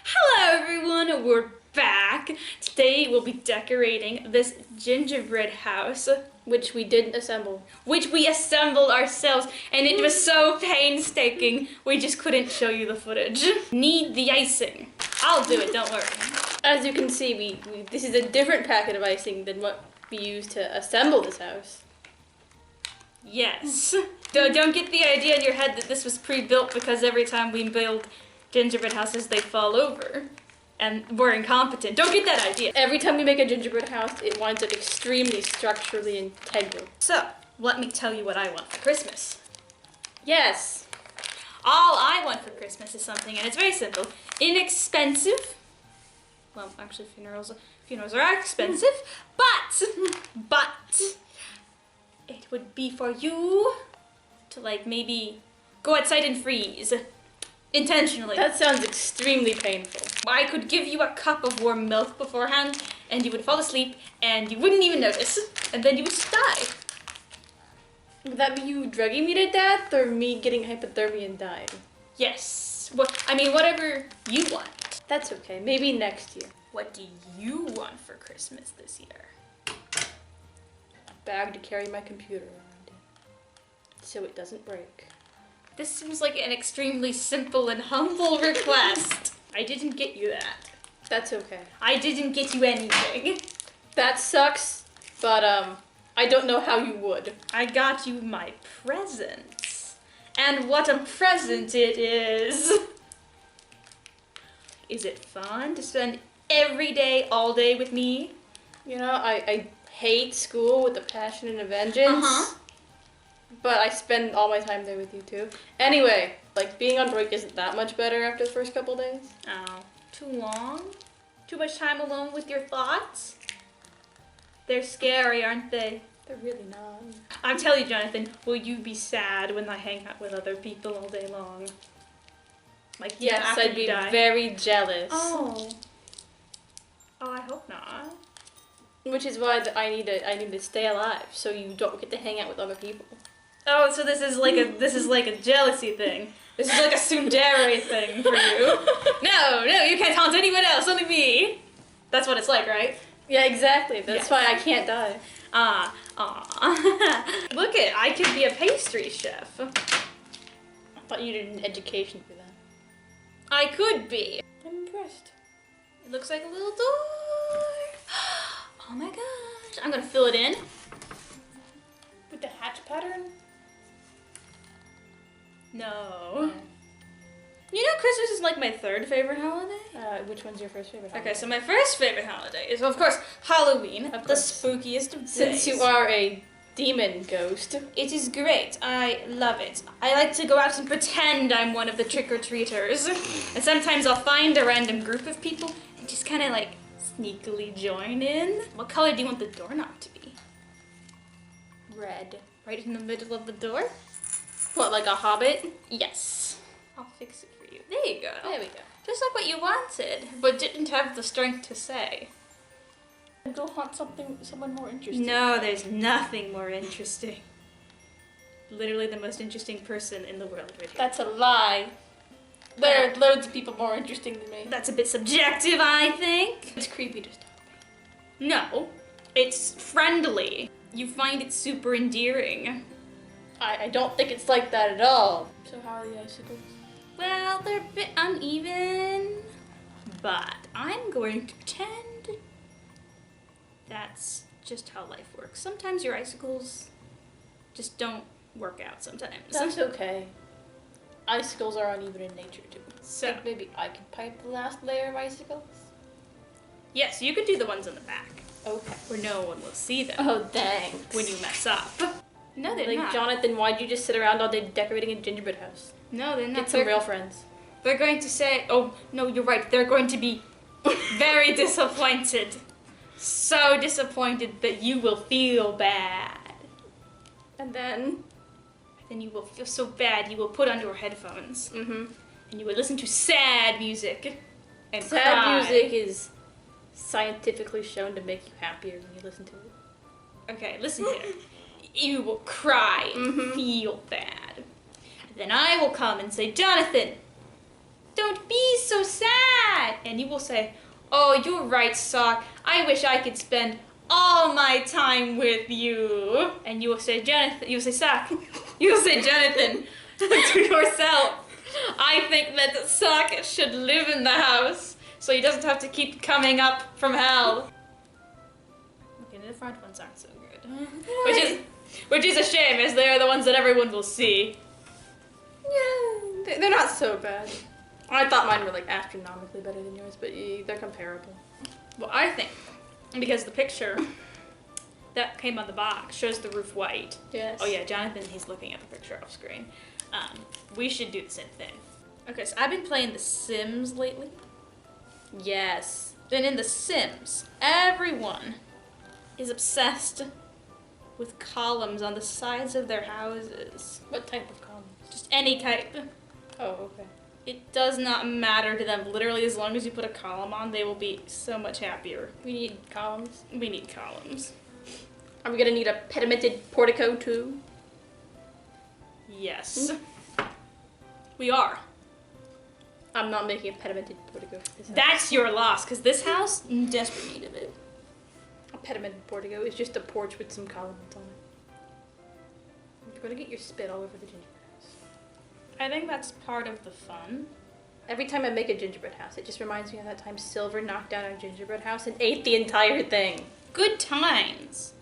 Hello everyone, we're back. Today we'll be decorating this gingerbread house. Which we didn't assemble. Which we assembled ourselves, and it was so painstaking, we just couldn't show you the footage. Need the icing. I'll do it, don't worry. As you can see, this is a different packet of icing than what we used to assemble this house. Yes. Don't get the idea in your head that this was pre-built because every time we build gingerbread houses, they fall over. And we're incompetent. Don't get that idea. Every time we make a gingerbread house, it winds up extremely structurally integral. So, let me tell you what I want for Christmas. Yes. All I want for Christmas is something, and it's very simple. Inexpensive. Well, actually, funerals are expensive. But, it would be for you to, like, maybe go outside and freeze. Intentionally. That sounds extremely painful. I could give you a cup of warm milk beforehand, and you would fall asleep, and you wouldn't even notice, and then you would just die. Would that be you drugging me to death, or me getting hypothermia and dying? Yes. Whatever you want. That's okay. Maybe next year. What do you want for Christmas this year? A bag to carry my computer around in, so it doesn't break. This seems like an extremely simple and humble request. I didn't get you that. That's okay. I didn't get you anything. That sucks, but I don't know how you would. I got you my presents. And what a present it is! Is it fun to spend every day, all day with me? You know, I hate school with a passion and a vengeance. But I spend all my time there with you too. Anyway, like being on break isn't that much better after the first couple days. Oh, too long? Too much time alone with your thoughts? They're scary, aren't they? They're really not. I'm telling you, Jonathan, will you be sad when I hang out with other people all day long? Like, yes, after I'd be you die? very jealous. Oh, I hope not. Which is why I need to stay alive, so you don't get to hang out with other people. Oh, so this is like a jealousy thing. This is like a tsundere thing for you. No, you can't haunt anyone else, only me. That's what it's like, right? Yeah, exactly. That's Yes. why I can't die. Look I could be a pastry chef. I thought you did an education for that. I could be. I'm impressed. It looks like a little door. Oh my gosh. I'm gonna fill it in. With the hatch pattern? No. You know, Christmas is like my third favorite holiday? Which one's your first favorite holiday? Okay, so my first favorite holiday is, of course, Halloween. Of the course. spookiest of days. Since you are a demon ghost. It is great. I love it. I like to go out and pretend I'm one of the trick-or-treaters. And sometimes I'll find a random group of people and just kind of like sneakily join in. What color do you want the doorknob to be? Red. Right in the middle of the door? What, like a hobbit? Yes. I'll fix it for you. There you go. There we go. Just like what you wanted, but didn't have the strength to say. Go hunt someone more interesting. No, there's nothing more interesting. Literally the most interesting person in the world right here. That's a lie. There are loads of people more interesting than me. That's a bit subjective, I think. It's creepy to stop me. No, it's friendly. You find it super endearing. I don't think it's like that at all. So how are the icicles? Well, they're a bit uneven, but I'm going to pretend that's just how life works. Sometimes your icicles just don't work out sometimes. That's okay. Icicles are uneven in nature too. So, Think maybe I could pipe the last layer of icicles? yes, you could do the ones on the back, Okay. where no one will see them Oh, thanks. when you mess up. No, they're Like, not. Jonathan, why'd you just sit around all day decorating a gingerbread house? No, they're not. Get some real friends. They're going to say, oh, no, you're right. They're going to be very disappointed. So disappointed that you will feel bad. And then? Then you will feel so bad you will put on your headphones. Mm-hmm. And you will listen to sad music and Sad cry. music is scientifically shown to make you happier when you listen to it. Okay, listen here. You will cry and feel bad. And then I will come and say, Jonathan, don't be so sad. and you will say, "Oh, you're right, Sock. I wish I could spend all my time with you." And you will say, "Jonathan," you will say, "Sock," you will say, "Jonathan," to yourself, "I think that Sock should live in the house so he doesn't have to keep coming up from hell." Okay, the front ones aren't so good. Which is a shame, as they are the ones that everyone will see. Yeah, they're not so bad. I thought mine were like astronomically better than yours, but they're comparable. Well, I think because the picture that came on the box shows the roof white. Yes. Oh yeah, Jonathan, he's looking at the picture off screen. We should do the same thing. Okay, so I've been playing The Sims lately. Yes. Then in The Sims, everyone is obsessed with columns on the sides of their houses. What type of columns? Just any type. Oh, okay. It does not matter to them. Literally, as long as you put a column on, they will be so much happier. We need columns. We need columns. Are we gonna need a pedimented portico too? Yes. We are. I'm not making a pedimented portico for this house. That's your loss, because this house, in desperate need of it. A pedimented portico is just a porch with some columns on it. You're gonna get your spit all over the gingerbread house. I think that's part of the fun. Every time I make a gingerbread house, it just reminds me of that time Silver knocked down our gingerbread house and ate the entire thing. Good times.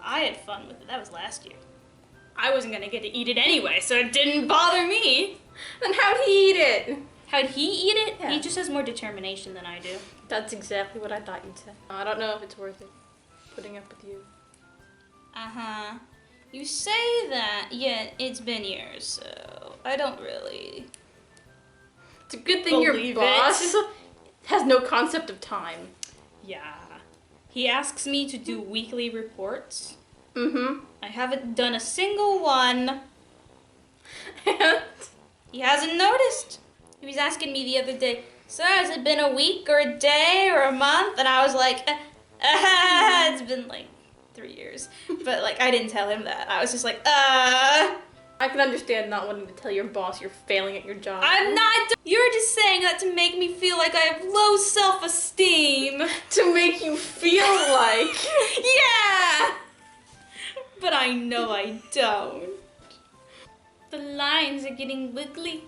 I had fun with it. That was last year. I wasn't gonna get to eat it anyway, so it didn't bother me. Then how'd he eat it? How'd he eat it? Yeah. He just has more determination than I do. That's exactly what I thought you'd say. I don't know if it's worth it, putting up with you. Uh-huh. You say that, yet it's been years, so I don't really... It's a good thing your Believe boss has no concept of time. Yeah. He asks me to do weekly reports. Mm-hmm. I haven't done a single one. And He hasn't noticed. He was asking me the other day, "So has it been a week or a day or a month?" And I was like, it's been like 3 years. But like, I didn't tell him that. I was just like, I can understand not wanting to tell your boss you're failing at your job. I'm not. You're just saying that to make me feel like I have low self-esteem. To make you feel like. Yeah! But I know I don't. The lines are getting wiggly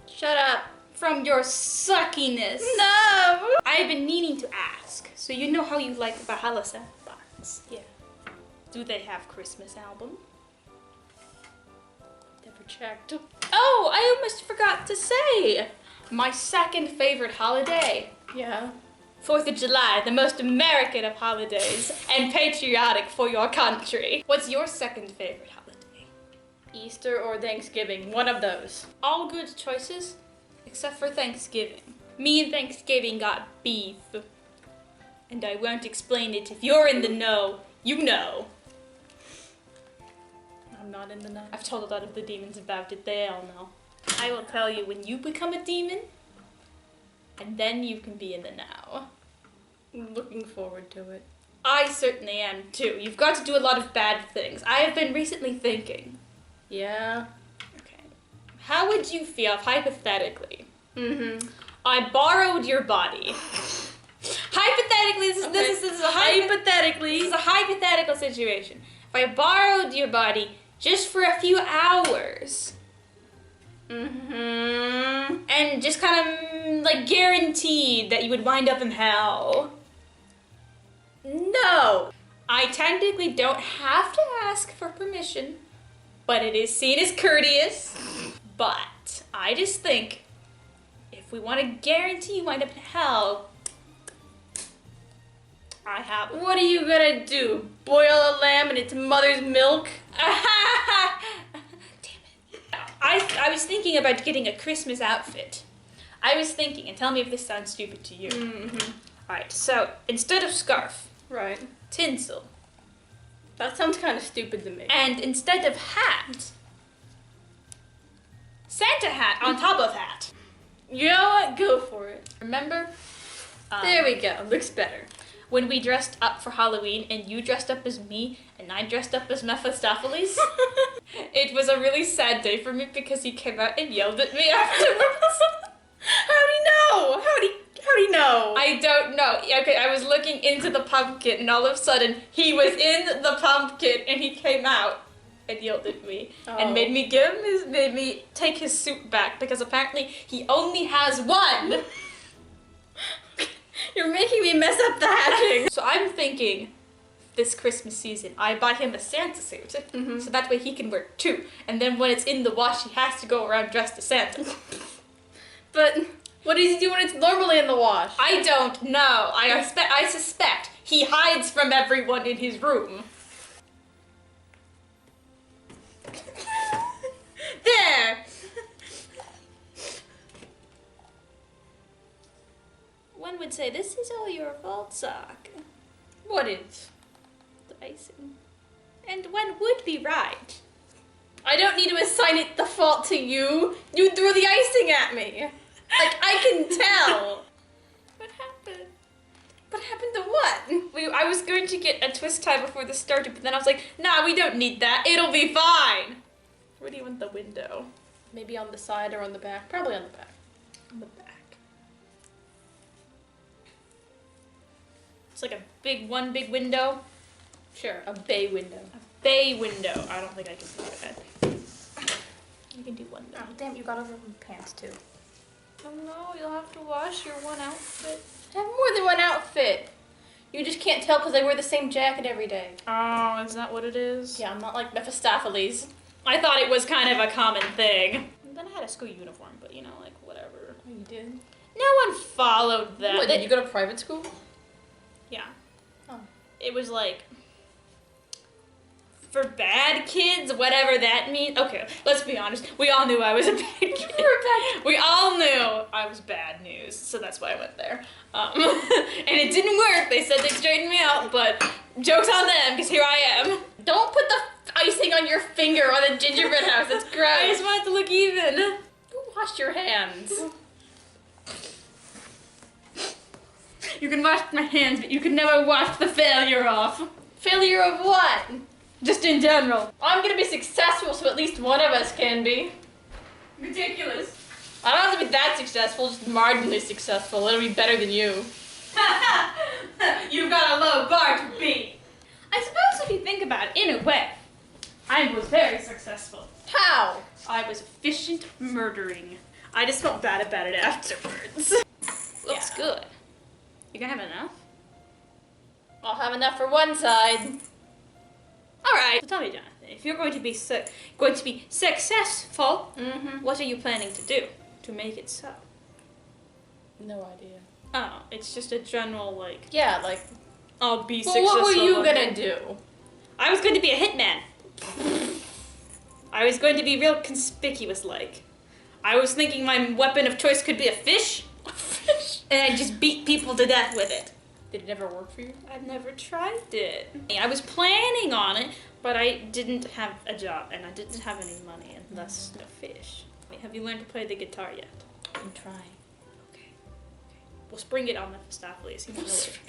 Shut up. from your suckiness. No! I've been needing to ask. So you know how you like Valhalla Sandbox? Yeah. Do they have Christmas album? Never checked. Oh, I almost forgot to say. My second favorite holiday. Yeah. 4th of July, the most American of holidays, and patriotic for your country. What's your second favorite holiday? Easter or Thanksgiving, one of those. All good choices, except for Thanksgiving. Me and Thanksgiving got beef. And I won't explain it. If you're in the know, you know. I'm not in the know. I've told a lot of the demons about it, they all know. I will tell you when you become a demon, and then you can be in the know. I'm looking forward to it. I certainly am too. You've got to do a lot of bad things. I have been recently thinking. Yeah. Okay. How would you feel if hypothetically Mm-hmm. I borrowed your body? Hypothetically, this is a hypothetical situation. If I borrowed your body just for a few hours, Mm-hmm. and just kind of like guaranteed that you would wind up in hell. No! I technically don't have to ask for permission, but it is seen as courteous. But I just think if we want to guarantee you wind up in hell, I have. What are you gonna do? Boil a lamb in its mother's milk? I was thinking about getting a Christmas outfit. I was thinking, and tell me if this sounds stupid to you. Mm-hmm. Alright, so instead of scarf, Right. tinsel. That sounds kind of stupid to me. And instead of hat, Santa hat on top of hat. You know what? Go for it. Remember? There we go. Looks better. When we dressed up for Halloween and you dressed up as me and I dressed up as Mephistopheles? It was a really sad day for me because he came out and yelled at me afterwards. How'd he know? How'd he know? I don't know. Okay, I was looking into the pumpkin, and all of a sudden, he was in the pumpkin, and he came out and yelled at me, and made me take his suit back, because apparently he only has one. You're making me mess up the hatching. So I'm thinking, this Christmas season, I buy him a Santa suit, so that way he can wear two, and then when it's in the wash, he has to go around dressed as Santa. But what does he do when it's normally in the wash? I don't know. I suspect he hides from everyone in his room. There! One would say, this is all your fault, Sock. What is? The icing. And one would be right. I don't need to assign it the fault to you. You threw the icing at me. Like, I can tell. What happened? What happened to what? I was going to get a twist tie before this started, but then I was like, nah, we don't need that. It'll be fine. Where do you want the window? Maybe on the side or on the back. Probably on the back. On the back. It's like one big window. Sure, a bay window. A bay window. I don't think I can do that. You can do one though. Oh, damn, you got over my pants too. Oh no, you'll have to wash your one outfit. I have more than one outfit. You just can't tell because I wear the same jacket every day. Oh, is that what it is? Yeah, I'm not like Mephistopheles. I thought it was kind of a common thing. And then I had a school uniform, but you know, like, whatever. Oh, you did? No one followed that. What, did you go to private school? Yeah. Oh. It was like, for bad kids, whatever that means. Okay, let's be honest. We all knew I was a bad kid. You were a bad kid. We all knew I was bad news, so that's why I went there. And it didn't work. They said they'd straighten me out, but joke's on them, because here I am. Don't put the icing on your finger on the gingerbread house. It's gross. I just want it to look even. Go wash your hands. You can wash my hands, but you can never wash the failure off. Failure of what? Just in general. I'm gonna be successful, so at least one of us can be. Ridiculous. I don't have to be that successful, just marginally successful. It'll be better than you. You've got a low bar to beat. I suppose if you think about it, in a way, I was very successful. How? I was efficient murdering. I just felt bad about it afterwards. Looks good. You gonna have enough? I'll have enough for one side. Alright. So tell me, Jonathan, if you're going to be successful, what are you planning to do to make it so? No idea. Oh, it's just a general, like... Yeah, like... I'll be Well, successful. what were you gonna do? I was going to be a hitman. I was going to be real conspicuous-like. I was thinking my weapon of choice could be a fish. And I'd just beat people to death with it. Did it ever work for you? I've never tried it. I was planning on it, but I didn't have a job, and I didn't have any money, and thus no fish. Have you learned to play the guitar yet? I'm trying. Okay. Well, spring it on Mephistopheles. He won't know it.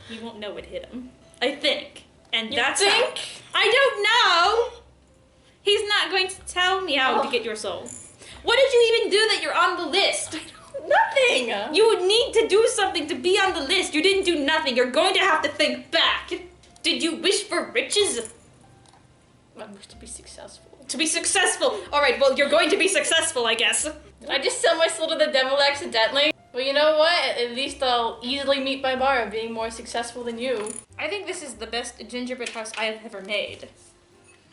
He won't know it hit him. I think. And that's think? I don't know! He's not going to tell me how to get your soul. What did you even do that you're on the list? Nothing! You would need to do something to be on the list. You didn't do nothing. You're going to have to think back. Did you wish for riches? I wish to be successful. To be successful. All right, well, you're going to be successful, I guess. Did I just sell my soul to the devil accidentally? Well, you know what? At least I'll easily meet my bar of being more successful than you. I think this is the best gingerbread house I have ever made.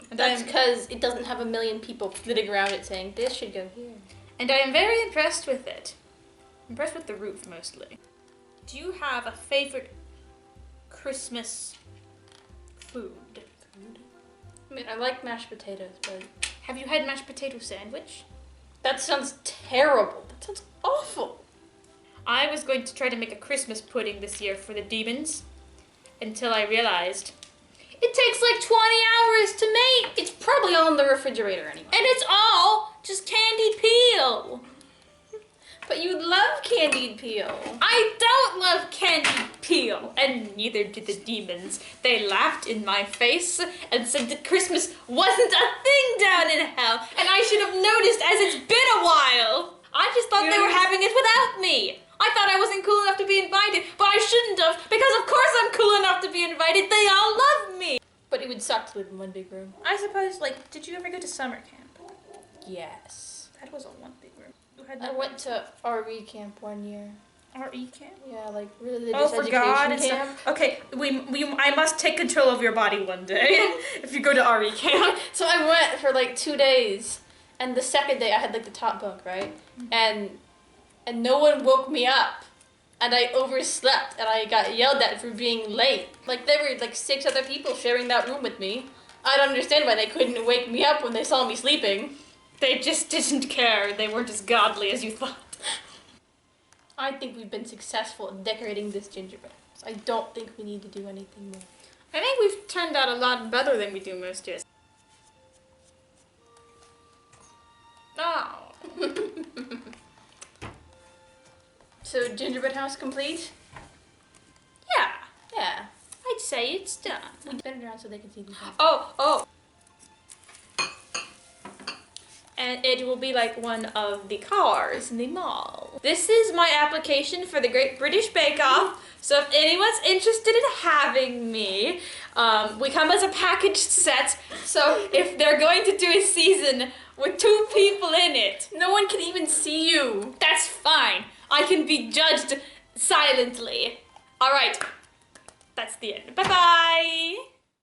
And That's because it doesn't have a million people flitting around it saying, this should go here. And I am very impressed with it. Impressed with the roof, mostly. Do you have a favorite Christmas food? I mean, I like mashed potatoes, but... Have you had mashed potato sandwich? That sounds terrible. That sounds awful. I was going to try to make a Christmas pudding this year for the demons, until I realized it takes like 20 hours to make. It's probably all in the refrigerator anyway. And it's all just candied peel. But you love candied peel. I don't love candied peel, and neither did the demons. They laughed in my face and said that Christmas wasn't a thing down in hell, and I should have noticed as it's been a while. I just thought they were having it without me. I thought I wasn't cool enough to be invited, but I shouldn't have, because of course I'm cool enough to be invited. They all love me. But it would suck to live in one big room. I suppose, like, did you ever go to summer camp? Yes. That was a one big room. I went to RE camp one year. RE camp? Yeah, like religious for education God and camp. stuff. Okay, I must take control of your body one day if you go to RE camp. So I went for like 2 days, and the second day I had like the top bunk, right? And no one woke me up, and I overslept, and I got yelled at for being late. Like there were like 6 other people sharing that room with me. I don't understand why they couldn't wake me up when they saw me sleeping. They just didn't care. They weren't as godly as you thought. I think we've been successful in decorating this gingerbread house. I don't think we need to do anything more. I think we've turned out a lot better than we do most years. Oh. So gingerbread house complete? Yeah, Yeah. I'd say it's done. We spin it around so they can see these things. Oh. And it will be like one of the cars in the mall. This is my application for the Great British Bake Off. So if anyone's interested in having me, we come as a packaged set. So if they're going to do a season with 2 people in it, No one can even see you. that's fine. I can be judged silently. All right, that's the end. Bye-bye.